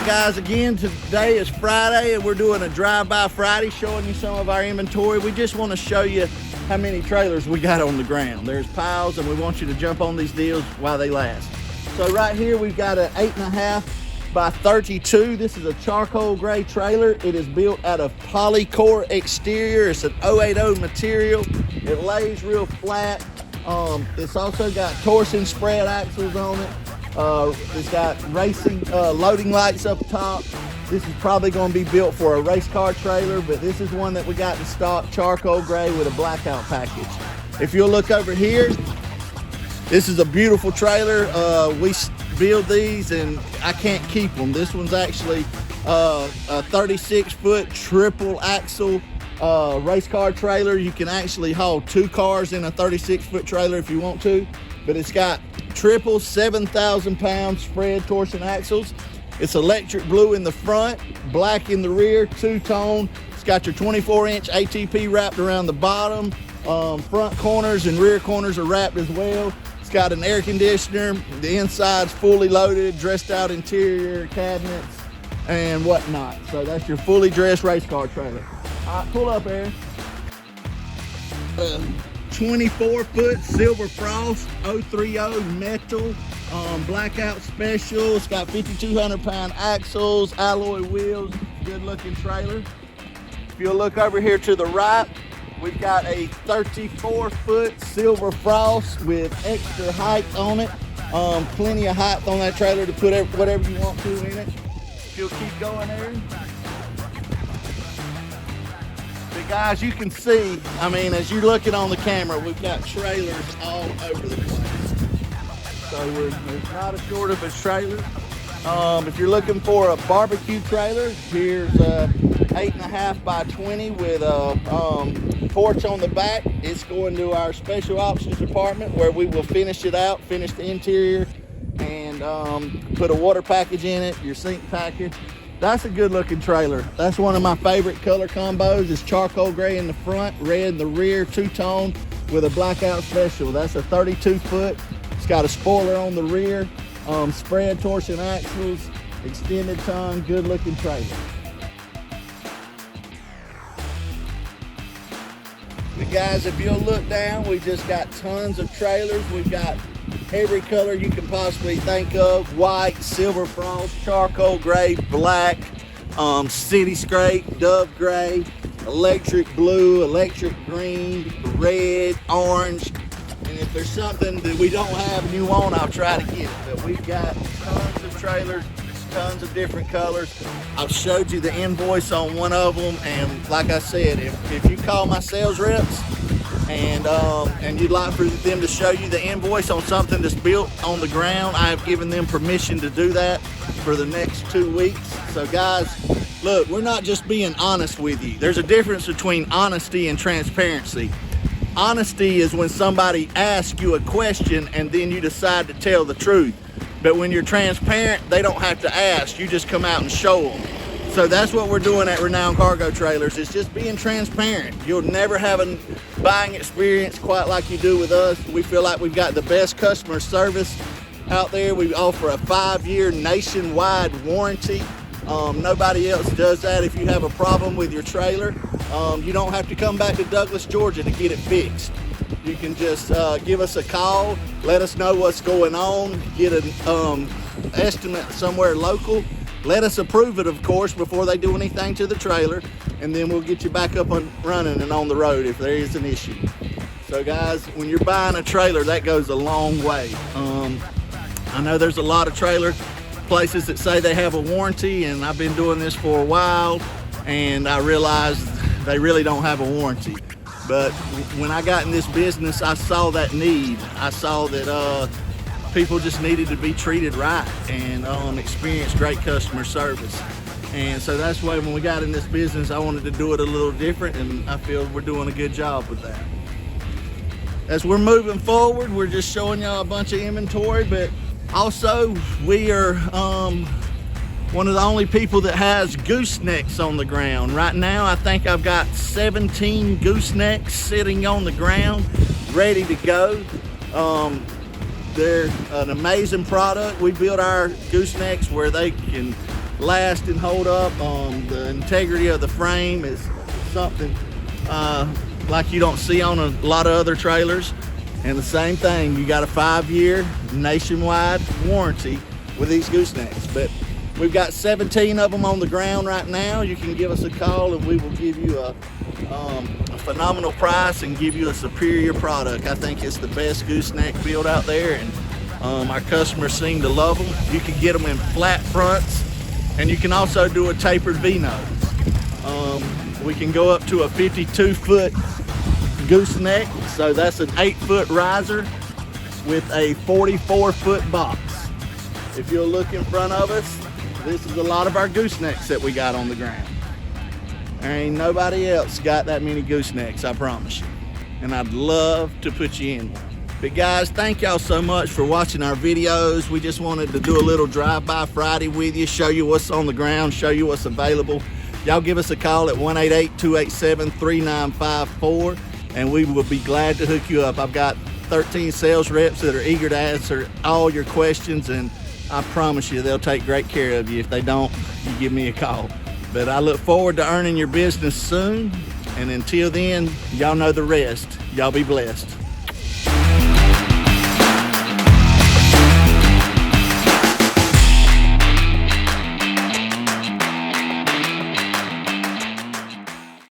right, guys, again, today is Friday and we're doing a drive-by Friday showing you some of our inventory. We just want to show you how many trailers we got on the ground. There's piles and we want you to jump on these deals while they last. So right here we've got an 8.5 by 32. This is a charcoal gray trailer. It is built out of polycore exterior. It's an 080 material. It lays real flat. It's also got torsion spread axles on it. It's got racing loading lights up top. This is probably going to be built for a race car trailer, but this is one that we got in stock, charcoal gray with a blackout package. If you'll look over here, this is a beautiful trailer. We build these and I can't keep them. This one's actually a 36-foot triple axle race car trailer. You can actually haul 2 cars in a 36-foot trailer if you want to, but it's got triple 7,000-pound spread torsion axles. It's electric blue in the front, black in the rear, two-tone. It's got your 24-inch ATP wrapped around the bottom. Front corners and rear corners are wrapped as well. It's got an air conditioner. The inside's fully loaded, dressed out interior cabinets and whatnot. So that's your fully dressed race car trailer. All right, pull up, Aaron. 24-foot silver frost 030 metal blackout special. It's got 5,200-pound axles, alloy wheels, good looking trailer. If you'll look over here to the right, we've got a 34-foot silver frost with extra height on it. Plenty of height on that trailer to put whatever you want to in it. If you'll keep going there. But guys, you can see, I mean, as you're looking on the camera, we've got trailers all over the place. So there's not a shortage of trailers. If you're looking for a barbecue trailer, here's a 8.5 by 20 with a porch on the back. It's going to our special options department where we will finish it out, finish the interior, and put a water package in it, your sink package. That's a good looking trailer. That's one of my favorite color combos. It's charcoal gray in the front, red in the rear, two-tone with a blackout special. That's a 32-foot. It's got a spoiler on the rear, spread torsion axles, extended tongue, good looking trailer. But guys, if you'll look down, we just got tons of trailers. We've got every color you can possibly think of: white, silver frost, charcoal gray, black, city scrape, dove gray, electric blue, electric green, red, orange. And if there's something that we don't have and you want, I'll try to get it. But we've got tons of trailers, tons of different colors. I've showed you the invoice on one of them, and like I said, if you call my sales reps and you'd like for them to show you the invoice on something that's built on the ground, I have given them permission to do that for the next 2 weeks. So guys, look, we're not just being honest with you. There's a difference between honesty and transparency. Honesty is when somebody asks you a question and then you decide to tell the truth. But when you're transparent, they don't have to ask. You just come out and show them. So that's what we're doing at Renown Cargo Trailers. It's just being transparent. You'll never have a buying experience quite like you do with us. We feel like we've got the best customer service out there. We offer a 5-year nationwide warranty. Nobody else does that. If you have a problem with your trailer, you don't have to come back to Douglas, Georgia to get it fixed. You can just give us a call, let us know what's going on, get an estimate somewhere local. Let us approve it, of course, before they do anything to the trailer, and then we'll get you back up and running and on the road if there is an issue. So guys, when you're buying a trailer, that goes a long way. I know there's a lot of trailer places that say they have a warranty, and I've been doing this for a while, and I realized they really don't have a warranty. But when I got in this business, I saw that need. I saw that people just needed to be treated right and experience great customer service. And so that's why when we got in this business, I wanted to do it a little different, and I feel we're doing a good job with that. As we're moving forward, we're just showing y'all a bunch of inventory, but also we are one of the only people that has goosenecks on the ground. Right now, I think I've got 17 goosenecks sitting on the ground, ready to go. They're an amazing product. We build our goosenecks where they can last and hold up. The integrity of the frame is something like you don't see on a lot of other trailers. And the same thing, you got a 5-year nationwide warranty with these goosenecks. But we've got 17 of them on the ground right now. You can give us a call and we will give you a phenomenal price and give you a superior product. I think it's the best gooseneck build out there, and our customers seem to love them. You can get them in flat fronts, and you can also do a tapered V-nose. We can go up to a 52-foot gooseneck, so that's an 8-foot riser with a 44-foot box. If you'll look in front of us, this is a lot of our goosenecks that we got on the ground. There ain't nobody else got that many goosenecks, I promise you. And I'd love to put you in one. But guys, thank y'all so much for watching our videos. We just wanted to do a little drive-by Friday with you, show you what's on the ground, show you what's available. Y'all give us a call at 1-888-287-3954, and we will be glad to hook you up. I've got 13 sales reps that are eager to answer all your questions, and I promise you they'll take great care of you. If they don't, you give me a call. But I look forward to earning your business soon, and until then, y'all know the rest. Y'all be blessed.